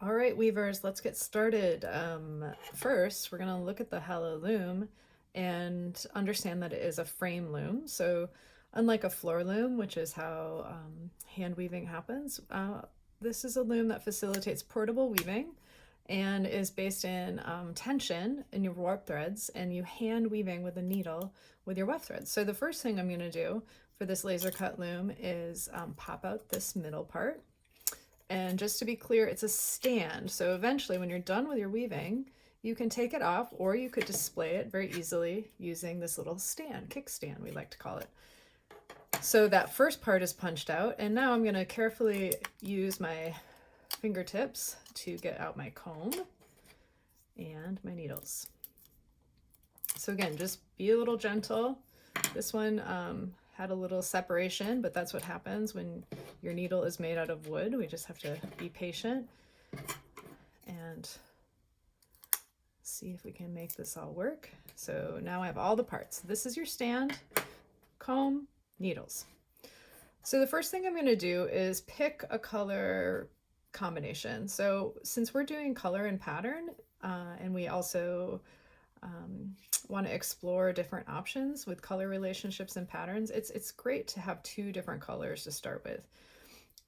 All right, weavers, let's get started. First, we're going to look at the Hello Loom and understand that it is a frame loom. So, unlike a floor loom, which is how hand weaving happens, this is a loom that facilitates portable weaving and is based in tension in your warp threads and you hand weaving with a needle with your weft threads. So, the first thing I'm going to do for this laser cut loom is pop out this middle part. And just to be clear, it's a stand. So eventually when you're done with your weaving, you can take it off or you could display it very easily using this little stand, kickstand we like to call it. So that first part is punched out, and now I'm going to carefully use my fingertips to get out my comb and my needles. So again, just be a little gentle. This one had a little separation, but that's what happens when your needle is made out of wood. We just have to be patient and see if we can make this all work. So now I have all the parts. This is your stand, comb, needles. So the first thing I'm going to do is pick a color combination. So since we're doing color and pattern, and we also want to explore different options with color relationships and patterns, it's great to have two different colors to start with.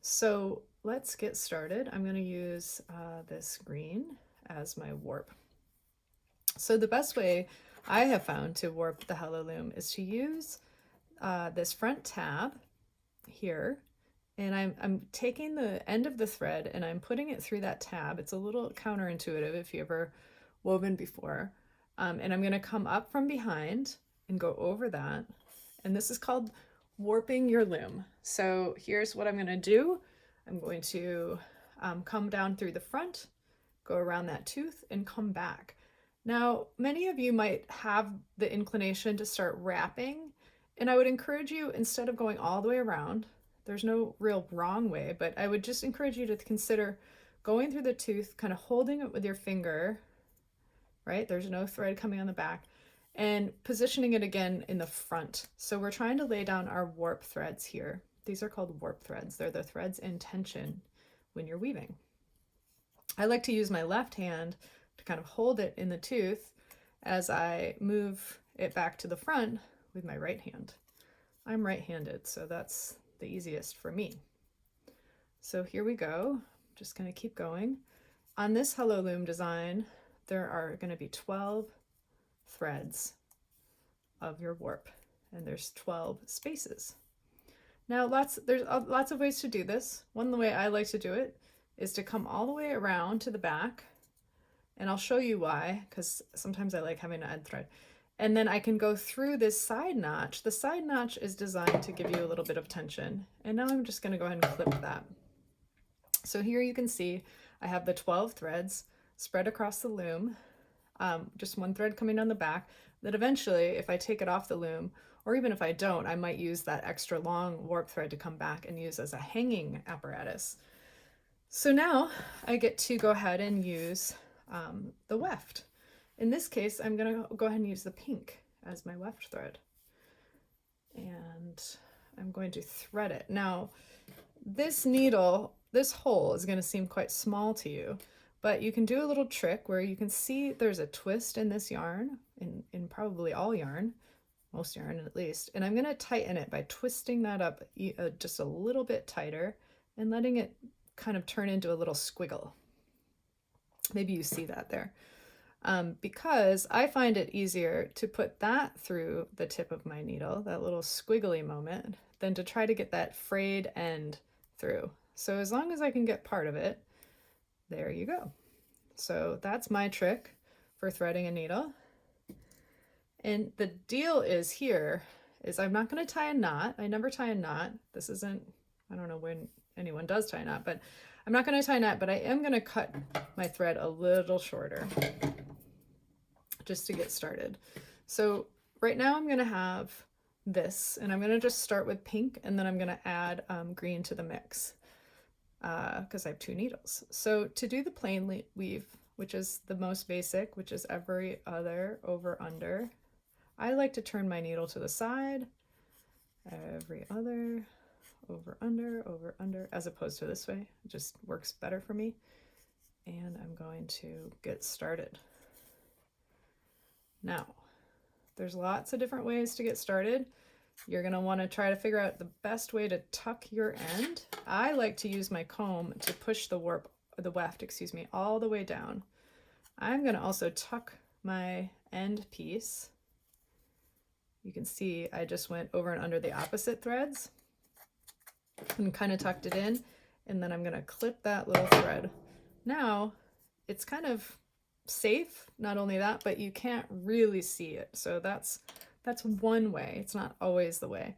So let's get started. I'm going to use this green as my warp. So the best way I have found to warp the Hello Loom is to use this front tab here, and I'm taking the end of the thread and I'm putting it through that tab. It's a little counterintuitive if you ever woven before. And I'm going to come up from behind and go over that. And this is called warping your loom. So here's what I'm going to do. I'm going to come down through the front, go around that tooth, and come back. Now, many of you might have the inclination to start wrapping, and I would encourage you, instead of going all the way around, there's no real wrong way, but I would just encourage you to consider going through the tooth, kind of holding it with your finger, right? There's no thread coming on the back, and positioning it again in the front. So we're trying to lay down our warp threads here. These are called warp threads. They're the threads in tension when you're weaving. I like to use my left hand to kind of hold it in the tooth as I move it back to the front with my right hand. I'm right-handed, so that's the easiest for me. So here we go. Just going to keep going. On this Hello Loom design, there are going to be 12 threads of your warp, and there's 12 spaces. Now there's lots of ways to do this. One way I like to do it is to come all the way around to the back, and I'll show you why, because sometimes I like having to add thread. And then I can go through this side notch. The side notch is designed to give you a little bit of tension. And now I'm just going to go ahead and clip that. So here you can see I have the 12 threads spread across the loom, just one thread coming down the back, that eventually, if I take it off the loom, or even if I don't, I might use that extra long warp thread to come back and use as a hanging apparatus. So now I get to go ahead and use the weft. In this case, I'm going to go ahead and use the pink as my weft thread. And I'm going to thread it. Now, this needle, this hole is going to seem quite small to you, but you can do a little trick where you can see there's a twist in this yarn, in probably all yarn, most yarn at least, and I'm going to tighten it by twisting that up just a little bit tighter and letting it kind of turn into a little squiggle. Maybe you see that there. Because I find it easier to put that through the tip of my needle, that little squiggly moment, than to try to get that frayed end through. So as long as I can get part of it, there you go. So that's my trick for threading a needle. And the deal is here is I'm not going to tie a knot. I never tie a knot. This isn't, I don't know when anyone does tie a knot, but I'm not going to tie a knot, but I am going to cut my thread a little shorter just to get started. So right now I'm going to have this, and I'm going to just start with pink, and then I'm going to add green to the mix because I have two needles. So to do the plain weave, which is the most basic, which is every other over under, I like to turn my needle to the side, every other, over under, as opposed to this way. It just works better for me. and I'm going to get started. Now, there's lots of different ways to get started. You're going to want to try to figure out the best way to tuck your end. I like to use my comb to push the weft, excuse me, all the way down. I'm going to also tuck my end piece. You can see I just went over and under the opposite threads and kind of tucked it in, and then I'm going to clip that little thread. Now it's kind of safe, not only that, but you can't really see it. So that's one way. It's not always the way.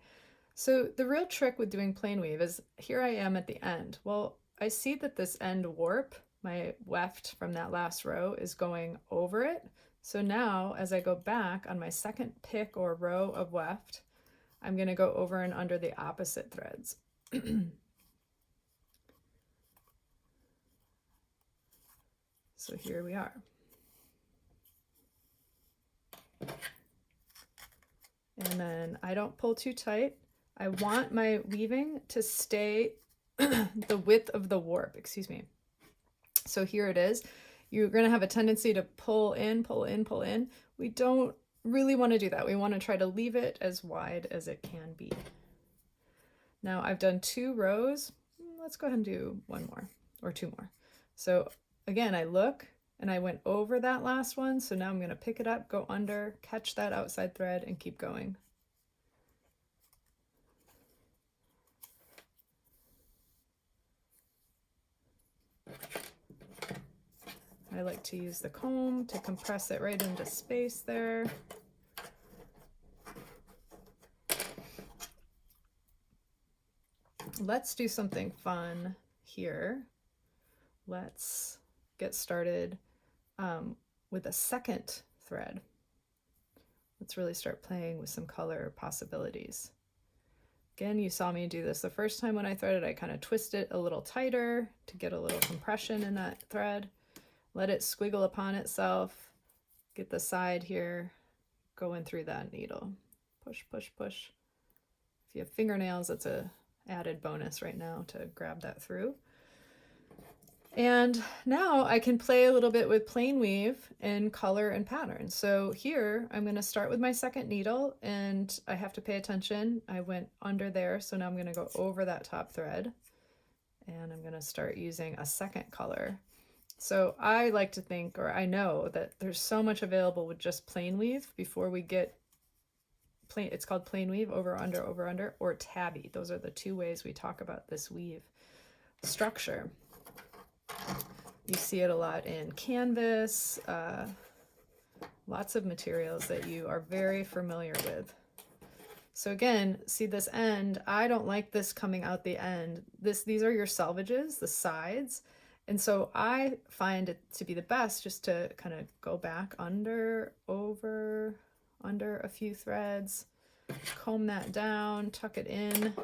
So the real trick with doing plain weave is, here I am at the end. Well, I see that this end warp, my weft from that last row, is going over it. So now as I go back on my second pick or row of weft, I'm going to go over and under the opposite threads. So here we are. And then I don't pull too tight. I want my weaving to stay the width of the warp, excuse me. So here it is. You're going to have a tendency to pull in, pull in, pull in. We don't really want to do that. We want to try to leave it as wide as it can be. Now I've done 2 rows. Let's go ahead and do 1 more or 2 more. So again, I look and I went over that last one. So now I'm going to pick it up, go under, catch that outside thread, and keep going. I like to use the comb to compress it right into space there. Let's do something fun here. Let's get started with a second thread. Let's really start playing with some color possibilities. Again, you saw me do this the first time when I threaded. I kind of twist it a little tighter to get a little compression in that thread. Let it squiggle upon itself. Get the side here going through that needle. Push, push, push. If you have fingernails, that's a added bonus right now to grab that through. And now I can play a little bit with plain weave and color and pattern. So here I'm going to start with my second needle, and I have to pay attention. I went under there, so now I'm going to go over that top thread, and I'm going to start using a second color. So I like to think, or I know that there's so much available with just plain weave before we get plain. It's called plain weave, over, under, or tabby. Those are the 2 ways we talk about this weave structure. You see it a lot in canvas, lots of materials that you are very familiar with. So again, see this end, I don't like this coming out the end. These are your selvages, the sides. And so I find it to be the best just to kind of go back under, over, under a few threads, comb that down, tuck it in,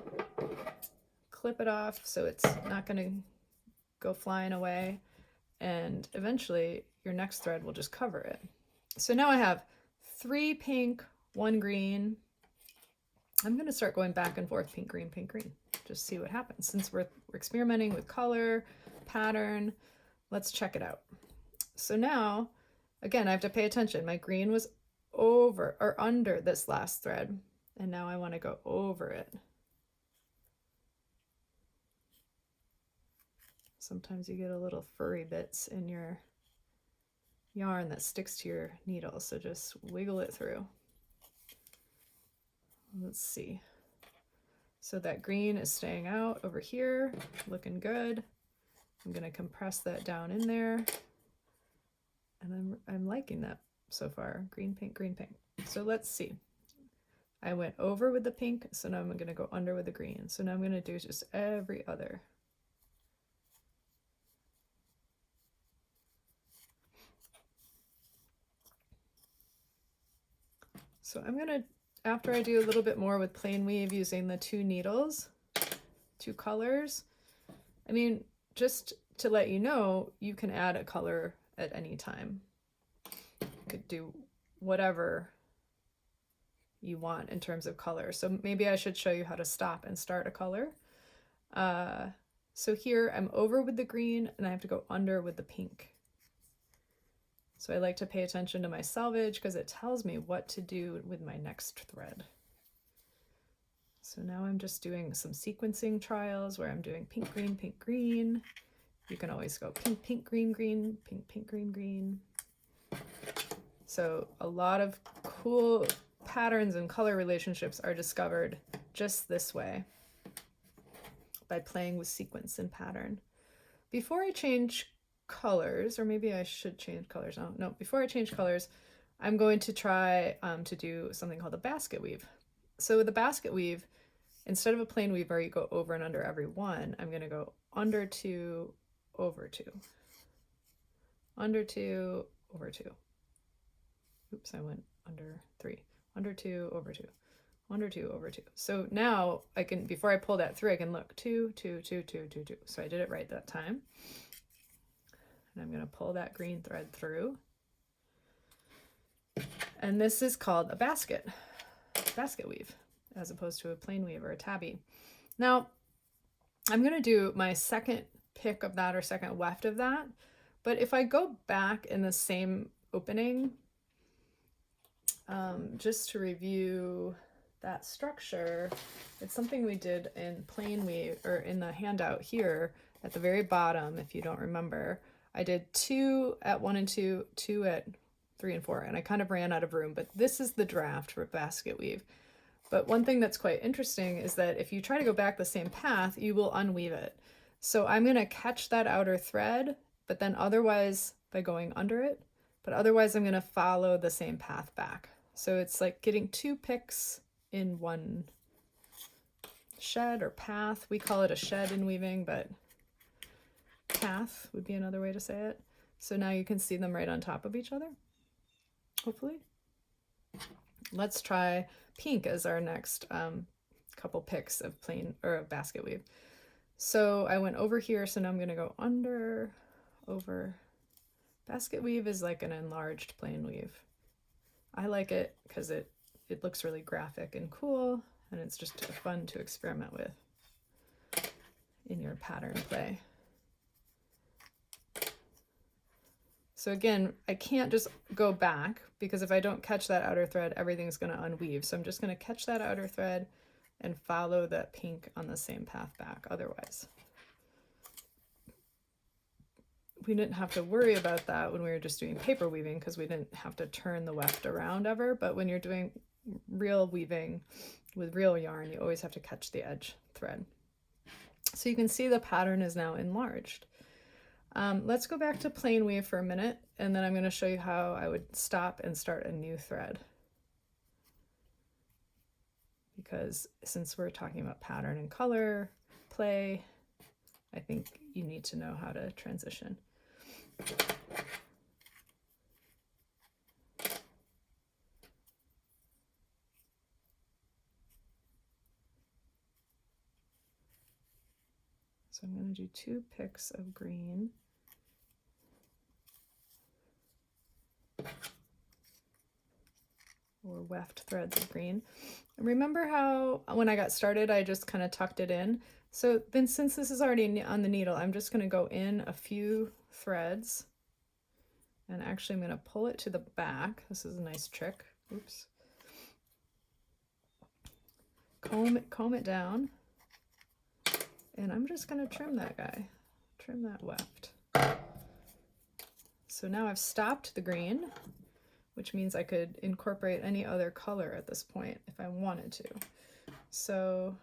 clip it off so it's not going to go flying away, and eventually your next thread will just cover it. So now I have 3 pink, 1 green. I'm going to start going back and forth, pink, green, just see what happens. Since we're experimenting with color, pattern, let's check it out. So now, again, I have to pay attention. My green was over or under this last thread, and now I want to go over it. Sometimes you get a little furry bits in your yarn that sticks to your needle, so just wiggle it through. Let's see. So that green is staying out over here, looking good. I'm going to compress that down in there, and I'm liking that so far. Green, pink, green, pink. So let's see. I went over with the pink, so now I'm going to go under with the green. So now I'm going to do just every other. So I'm going to, after I do a little bit more with plain weave using the 2 needles, 2 colors, I mean, just to let you know, you can add a color at any time. You could do whatever you want in terms of color. So maybe I should show you how to stop and start a color. So here I'm over with the green and I have to go under with the pink. So I like to pay attention to my selvage because it tells me what to do with my next thread. So now I'm just doing some sequencing trials where I'm doing pink, green, pink, green. You can always go pink, pink, green, green, pink, pink, green, green. So a lot of cool patterns and color relationships are discovered just this way, by playing with sequence and pattern. Before I change colors, or maybe I should change colors now. No, before I change colors, I'm going to try to do something called a basket weave. So with the basket weave, instead of a plain weave where you go over and under every one, I'm going to go under 2, over 2, under 2, over 2. Oops, I went under 3, under 2, over 2, under 2, over 2. So now I can, before I pull that through, I can look 2, 2, 2, 2, 2, 2. So I did it right that time. And I'm going to pull that green thread through. And this is called a basket weave, as opposed to a plain weave or a tabby. Now, I'm going to do my second pick of that, or second weft of that. But if I go back in the same opening, just to review that structure, it's something we did in plain weave, or in the handout here at the very bottom, if you don't remember. I did 2 at 1 and 2, 2 at 3 and 4, and I kind of ran out of room, but this is the draft for basket weave. But one thing that's quite interesting is that if you try to go back the same path, you will unweave it. So I'm going to catch that outer thread, but then otherwise by going under it, but otherwise I'm going to follow the same path back. So it's like getting 2 picks in one shed or path. We call it a shed in weaving, but path would be another way to say it. So now you can see them right on top of each other, hopefully. Let's try pink as our next couple picks of plain or a basket weave. So I went over here, so now I'm going to go under, over. Basket weave is like an enlarged plain weave. I like it because it looks really graphic and cool, and it's just fun to experiment with in your pattern play. So again, I can't just go back, because if I don't catch that outer thread, everything's going to unweave. So I'm just going to catch that outer thread and follow that pink on the same path back otherwise. We didn't have to worry about that when we were just doing paper weaving, because we didn't have to turn the weft around ever. But when you're doing real weaving with real yarn, you always have to catch the edge thread. So you can see the pattern is now enlarged. Let's go back to plain weave for a minute, and then I'm going to show you how I would stop and start a new thread. Because since we're talking about pattern and color play, I think you need to know how to transition. So I'm going to do 2 picks of green. Or weft threads of green. And remember how when I got started, I just kind of tucked it in. So then since this is already on the needle, I'm just going to go in a few threads. And actually I'm going to pull it to the back. This is a nice trick. Oops. Comb it down. And I'm just going to trim that guy. Trim that weft. So now I've stopped the green, which means I could incorporate any other color at this point if I wanted to. So,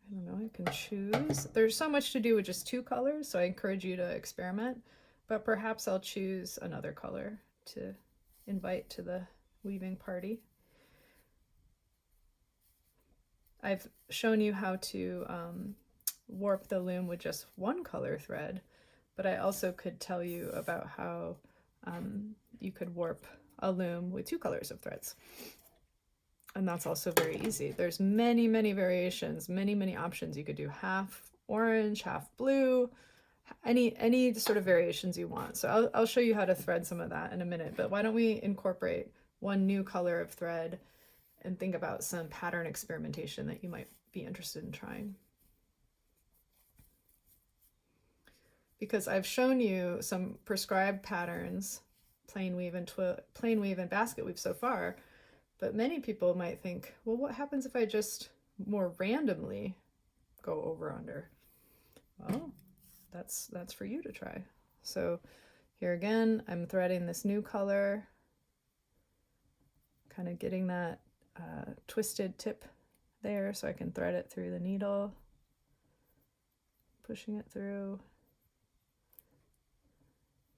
I don't know, I can choose. There's so much to do with just 2 colors, so I encourage you to experiment, but perhaps I'll choose another color to invite to the weaving party. I've shown you how to warp the loom with just 1 color thread, but I also could tell you about how you could warp a loom with 2 colors of threads. And that's also very easy. There's many, many variations, many options. You could do half orange, half blue, any sort of variations you want. So I'll show you how to thread some of that in a minute, but why don't we incorporate 1 new color of thread and think about some pattern experimentation that you might be interested in trying. because I've shown you some prescribed patterns, plain weave and basket weave so far, but many people might think, well, what happens if I just more randomly go over under? Well, that's for you to try. So here again, I'm threading this new color, kind of getting that twisted tip there so I can thread it through the needle, pushing it through,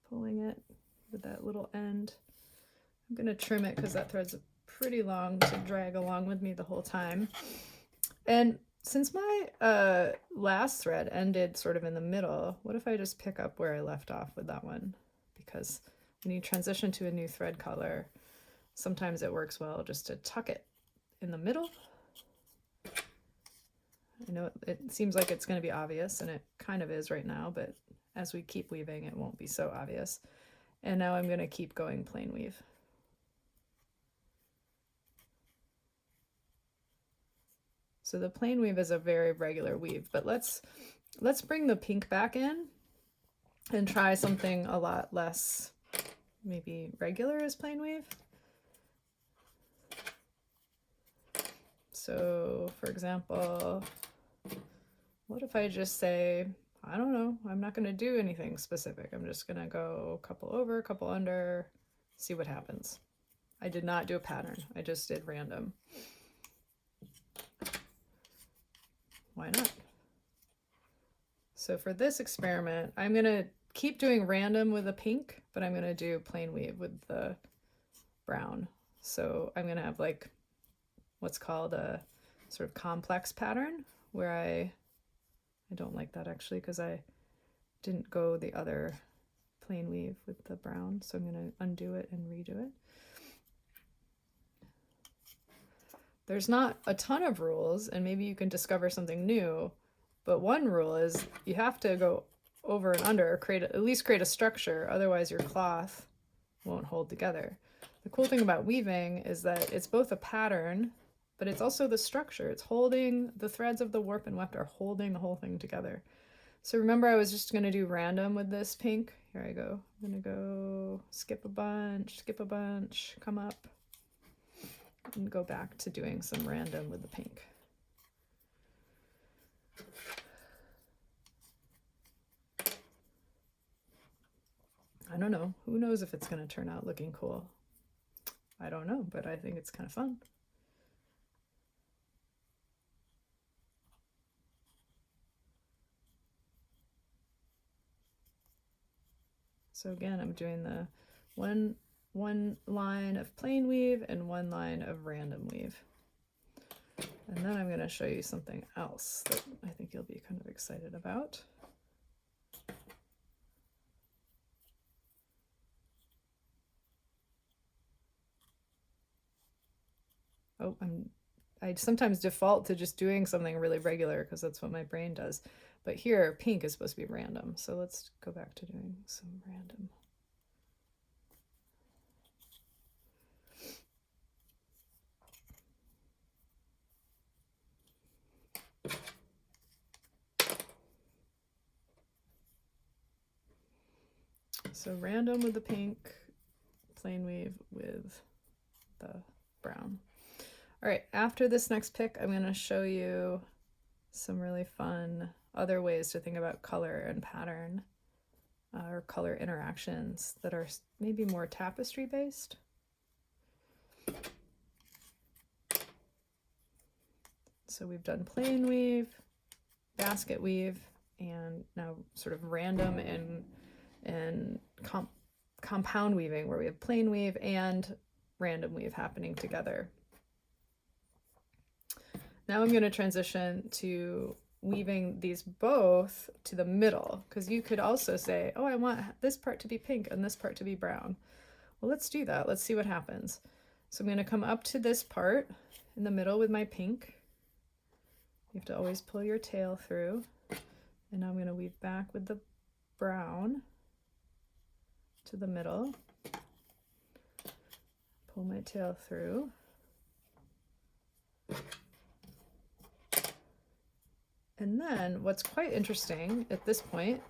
pulling it with that little end. I'm going to trim it because that thread's pretty long to drag along with me the whole time. And since my last thread ended sort of in the middle, what if I just pick up where I left off with that one? Because when you transition to a new thread color, sometimes it works well just to tuck it in the middle. I know it seems like it's going to be obvious, and it kind of is right now, but as we keep weaving, it won't be so obvious. And now I'm going to keep going plain weave. So the plain weave is a very regular weave, but let's bring the pink back in and try something a lot less maybe regular as plain weave. So for example, what if I just say, I don't know, I'm not going to do anything specific. I'm just going to go a couple over, a couple under, see what happens. I did not do a pattern. I just did random. Why not? So for this experiment, I'm going to keep doing random with the pink, but I'm going to do plain weave with the brown. So I'm going to have like what's called a sort of complex pattern, where I don't like that actually because I didn't go the other plain weave with the brown, so I'm going to undo it and redo it. There's not a ton of rules, and maybe you can discover something new, but one rule is you have to go over and under, or at least create a structure, otherwise your cloth won't hold together. The cool thing about weaving is that it's both a pattern, but it's also the structure. It's holding, the threads of the warp and weft are holding the whole thing together. So remember, I was just going to do random with this pink. Here I go. I'm going to go skip a bunch, come up, and go back to doing some random with the pink. I don't know. Who knows if it's going to turn out looking cool? I don't know, but I think it's kind of fun. So again, I'm doing the one line of plain weave and one line of random weave. And then I'm going to show you something else that I think you'll be kind of excited about. Oh, I sometimes default to just doing something really regular because that's what my brain does. But here, pink is supposed to be random. So let's go back to doing some random. So random with the pink, plain weave with the brown. All right, after this next pick, I'm going to show you some really fun other ways to think about color and pattern, or color interactions that are maybe more tapestry based. So we've done plain weave, basket weave, and now sort of random and compound weaving, where we have plain weave and random weave happening together. Now I'm going to transition to weaving these both to the middle, because you could also say, oh, I want this part to be pink and this part to be brown. Well, let's do that. Let's see what happens. So I'm going to come up to this part in the middle with my pink. You have to always pull your tail through. And now I'm going to weave back with the brown to the middle. Pull my tail through. And then what's quite interesting at this point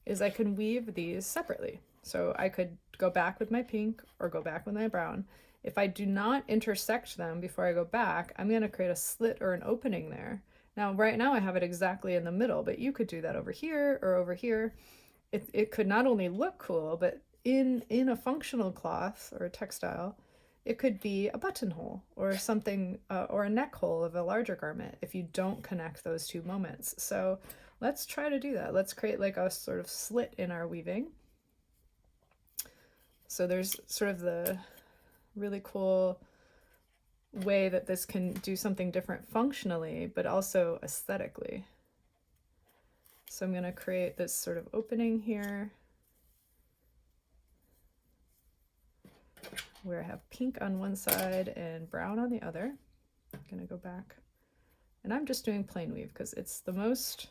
is I can weave these separately. So I could go back with my pink or go back with my brown. If I do not intersect them before I go back, I'm going to create a slit or an opening there. Now, right now I have it exactly in the middle, but you could do that over here or over here. It could not only look cool, but in a functional cloth or textile, it could be a buttonhole or something, or a neck hole of a larger garment if you don't connect those two moments. So let's try to do that. Let's create like a sort of slit in our weaving. So there's sort of the really cool way that this can do something different functionally, but also aesthetically. So I'm going to create this sort of opening here where I have pink on one side and brown on the other. I'm going to go back, and I'm just doing plain weave because it's the most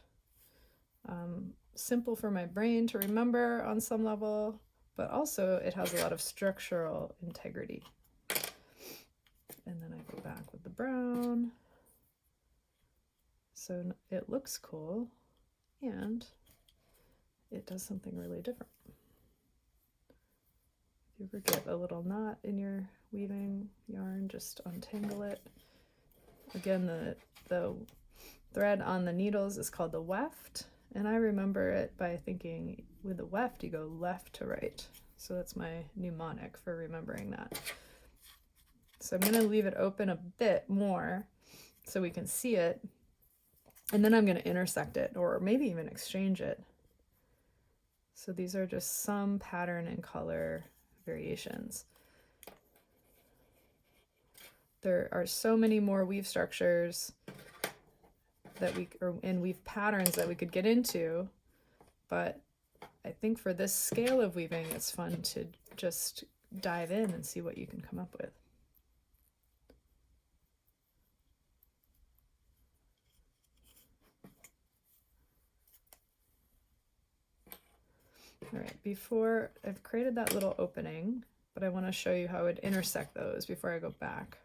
simple for my brain to remember on some level, but also it has a lot of structural integrity. And then I go back with the brown. So it looks cool and it does something really different. If you ever get a little knot in your weaving yarn, just untangle it. Again, the thread on the needles is called the weft, and I remember it by thinking with the weft you go left to right. So that's my mnemonic for remembering that. So I'm going to leave it open a bit more so we can see it, and then I'm going to intersect it or maybe even exchange it. So these are just some pattern and color variations. There are so many more weave structures that and weave patterns that we could get into, but I think for this scale of weaving, it's fun to just dive in and see what you can come up with. All right, before I've created that little opening, but I want to show you how I would intersect those before I go back.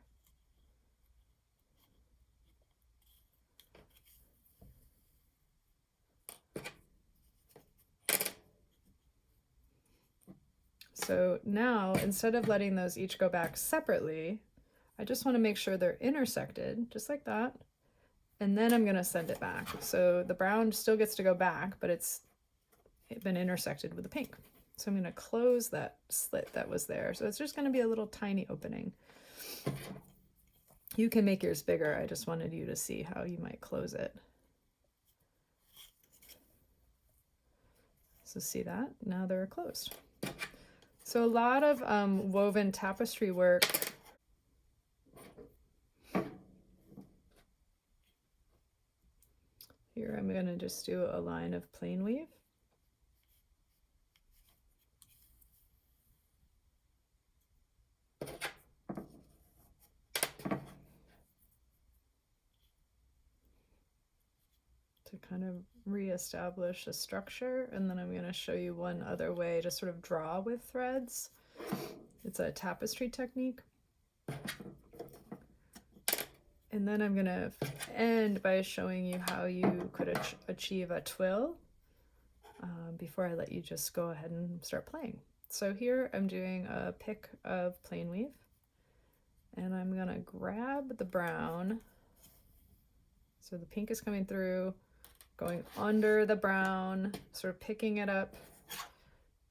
So now, instead of letting those each go back separately, I just want to make sure they're intersected, just like that. And then I'm going to send it back. So the brown still gets to go back, but it's been intersected with the pink. So I'm going to close that slit that was there. So it's just going to be a little tiny opening. You can make yours bigger. I just wanted you to see how you might close it. So see that? Now they're closed. So a lot of woven tapestry work here. I'm going to just do a line of plain weave. To kind of reestablish a structure, and then I'm going to show you one other way to sort of draw with threads. It's a tapestry technique. And then I'm going to end by showing you how you could achieve a twill before I let you just go ahead and start playing. So here I'm doing a pick of plain weave, and I'm going to grab the brown. So the pink is coming through, going under the brown, sort of picking it up,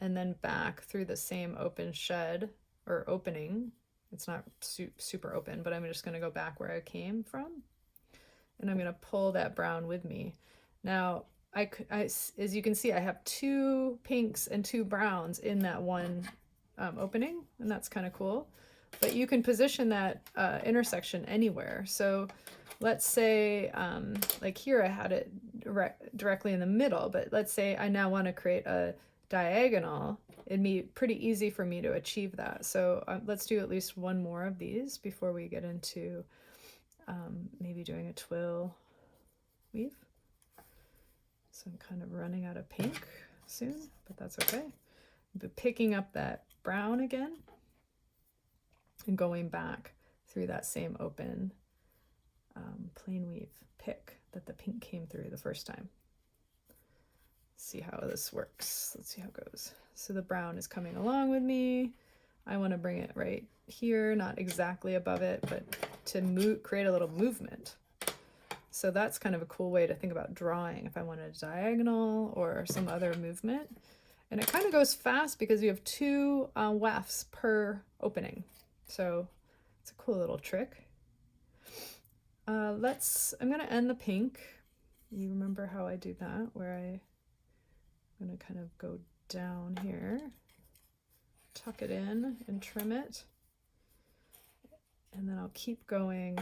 and then back through the same open shed or opening. It's not super open, but I'm just going to go back where I came from, and I'm going to pull that brown with me. Now, as you can see, I have 2 pinks and 2 browns in that one opening, and that's kind of cool. But you can position that intersection anywhere. So let's say, like here I had it directly in the middle, but let's say I now want to create a diagonal. It'd be pretty easy for me to achieve that. So let's do at least one more of these before we get into maybe doing a twill weave. So I'm kind of running out of pink soon, but that's okay. But picking up that brown again and going back through that same open plain weave pick that the pink came through the first time. see how this works. Let's see how it goes. So the brown is coming along with me. I want to bring it right here, not exactly above it, but to create a little movement. So that's kind of a cool way to think about drawing if I want a diagonal or some other movement. And it kind of goes fast because you have two wefts per opening. So it's a cool little trick. I'm going to end the pink. You remember how I do that, where I'm going to kind of go down here, tuck it in and trim it. And then I'll keep going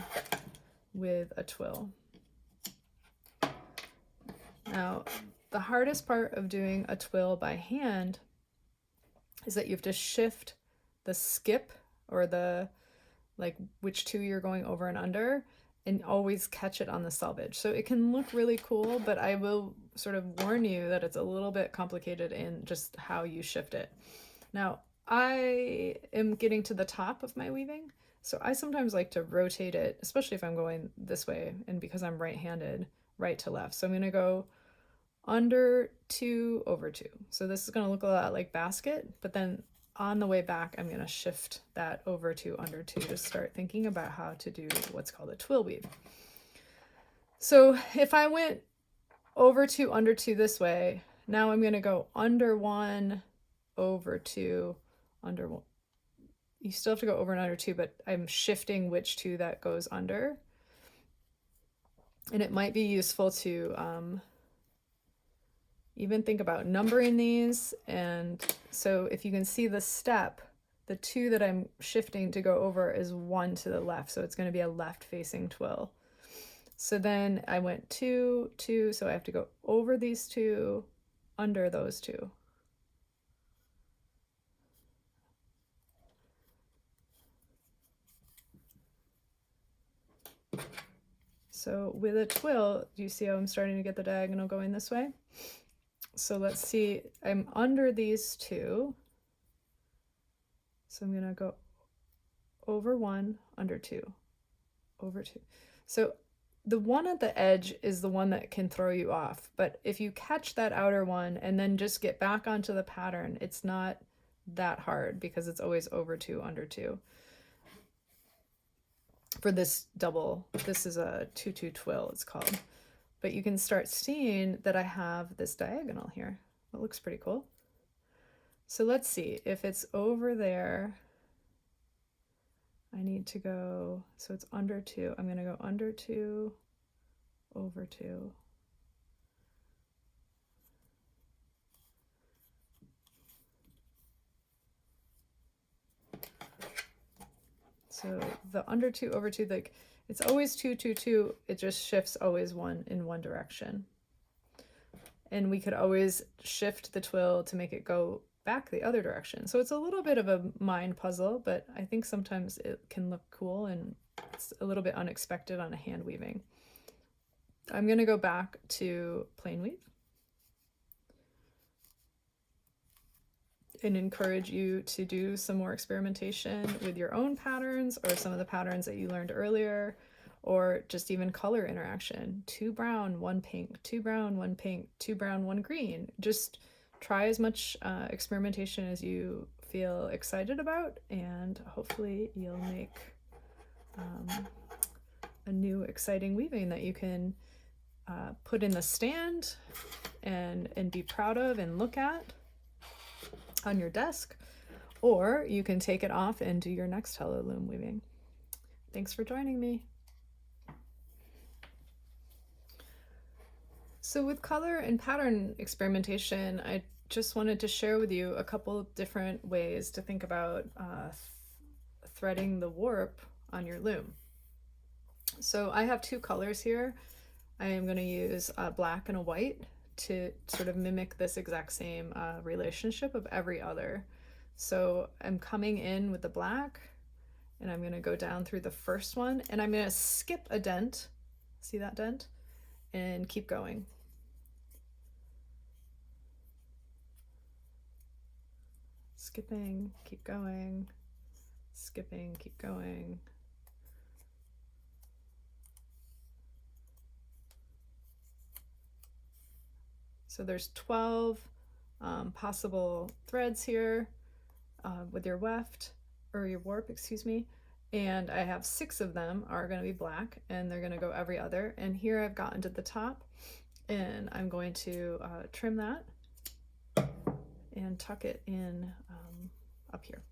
with a twill. Now, the hardest part of doing a twill by hand is that you have to shift the skip, or the, like, which two you're going over and under, and always catch it on the selvage. So it can look really cool, but I will sort of warn you that it's a little bit complicated in just how you shift it. Now, I am getting to the top of my weaving, so I sometimes like to rotate it, especially if I'm going this way, and because I'm right-handed, right to left. So I'm going to go under 2 over 2. So this is going to look a lot like basket, but then on the way back, I'm going to shift that over 2 under 2 to start thinking about how to do what's called a twill weave. So if I went over 2 under 2 this way, now I'm going to go under 1 over 2 under 1. You still have to go over and under 2, but I'm shifting which 2 that goes under. And it might be useful to even think about numbering these. And so if you can see the step, the 2 that I'm shifting to go over is 1 to the left. So it's going to be a left facing twill. So then I went 2, 2. So I have to go over these 2, under those 2. So with a twill, do you see how I'm starting to get the diagonal going this way? So let's see, I'm under these 2. So I'm going to go over 1, under 2, over 2. So the one at the edge is the one that can throw you off. But if you catch that outer one and then just get back onto the pattern, it's not that hard because it's always over 2, under 2. For this double, this is a 2-2 twill, it's called. But you can start seeing that I have this diagonal here. It looks pretty cool. So let's see, if it's over there, I need to go, so it's under 2. I'm going to go under 2, over 2. So the under 2, over 2, like, it's always 2, 2, 2. It just shifts always one in one direction. And we could always shift the twill to make it go back the other direction. So it's a little bit of a mind puzzle, but I think sometimes it can look cool and it's a little bit unexpected on a hand weaving. I'm going to go back to plain weave and encourage you to do some more experimentation with your own patterns or some of the patterns that you learned earlier, or just even color interaction. 2 brown, 1 pink, 2 brown, 1 pink, 2 brown, 1 green. Just try as much experimentation as you feel excited about, and hopefully you'll make a new exciting weaving that you can put in the stand and be proud of and look at on your desk, or you can take it off and do your next Hello Loom weaving. Thanks for joining me. So with color and pattern experimentation, I just wanted to share with you a couple different ways to think about threading the warp on your loom. So I have 2 colors here. I am going to use a black and a white to sort of mimic this exact same relationship of every other. So I'm coming in with the black, and I'm going to go down through the first one, and I'm going to skip a dent. See that dent? And keep going. Skipping, keep going. Skipping, keep going. So So there's 12 possible threads here with your weft, or your warp, excuse me. And I have 6 of them are going to be black, and they're going to go every other. And here I've gotten to the top, and I'm going to trim that and tuck it in up here.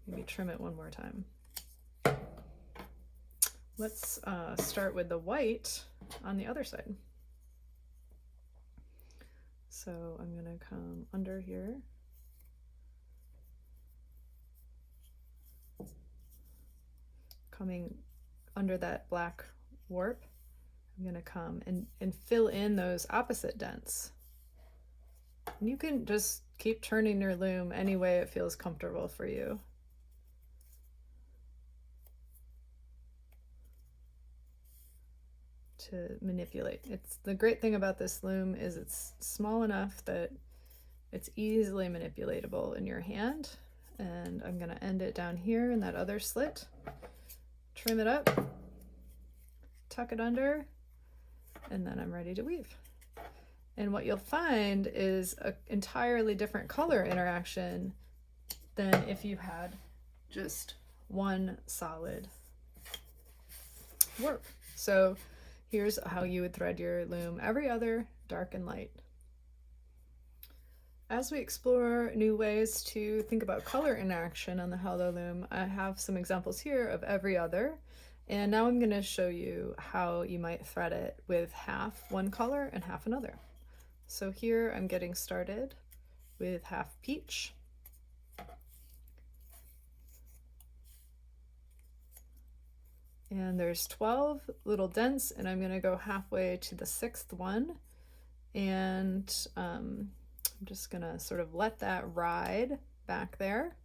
Maybe trim it one more time. Let's start with the white on the other side. So I'm going to come under here. Coming under that black warp, I'm going to come and fill in those opposite dents. And you can just keep turning your loom any way it feels comfortable for you. To manipulate. It's the great thing about this loom is it's small enough that it's easily manipulatable in your hand. And I'm going to end it down here in that other slit, trim it up, tuck it under, and then I'm ready to weave. And what you'll find is an entirely different color interaction than if you had just one solid warp. So here's how you would thread your loom: every other, dark and light. As we explore new ways to think about color interaction on the Hello Loom, I have some examples here of every other. And now I'm going to show you how you might thread it with half one color and half another. So here I'm getting started with half peach. And there's 12 little dents, and I'm going to go halfway to the 6th one. And I'm just going to sort of let that ride back there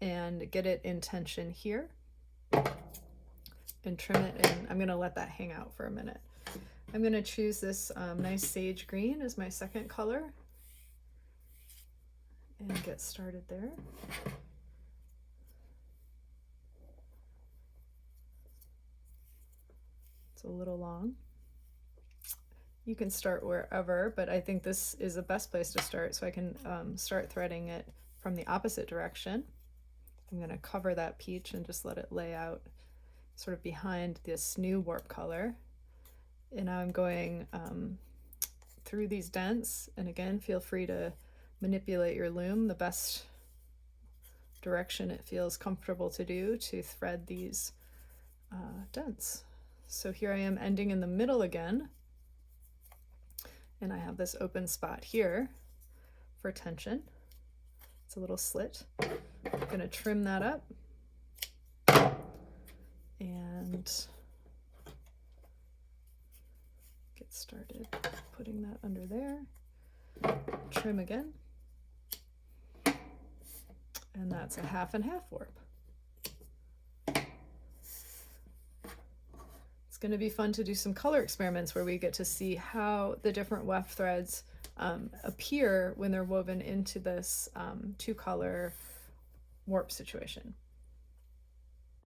and get it in tension here and trim it, and I'm going to let that hang out for a minute. I'm going to choose this nice sage green as my second color and get started there. It's a little long. You can start wherever, but I think this is the best place to start, so I can start threading it from the opposite direction. I'm going to cover that peach and just let it lay out sort of behind this new warp color. And now I'm going through these dents, and again, feel free to manipulate your loom the best direction it feels comfortable to do to thread these dents. So here I am ending in the middle again, and I have this open spot here for tension. It's a little slit. I'm going to trim that up and get started putting that under there. Trim again, and that's a half and half warp. It's going to be fun to do some color experiments where we get to see how the different weft threads appear when they're woven into this 2-color warp situation.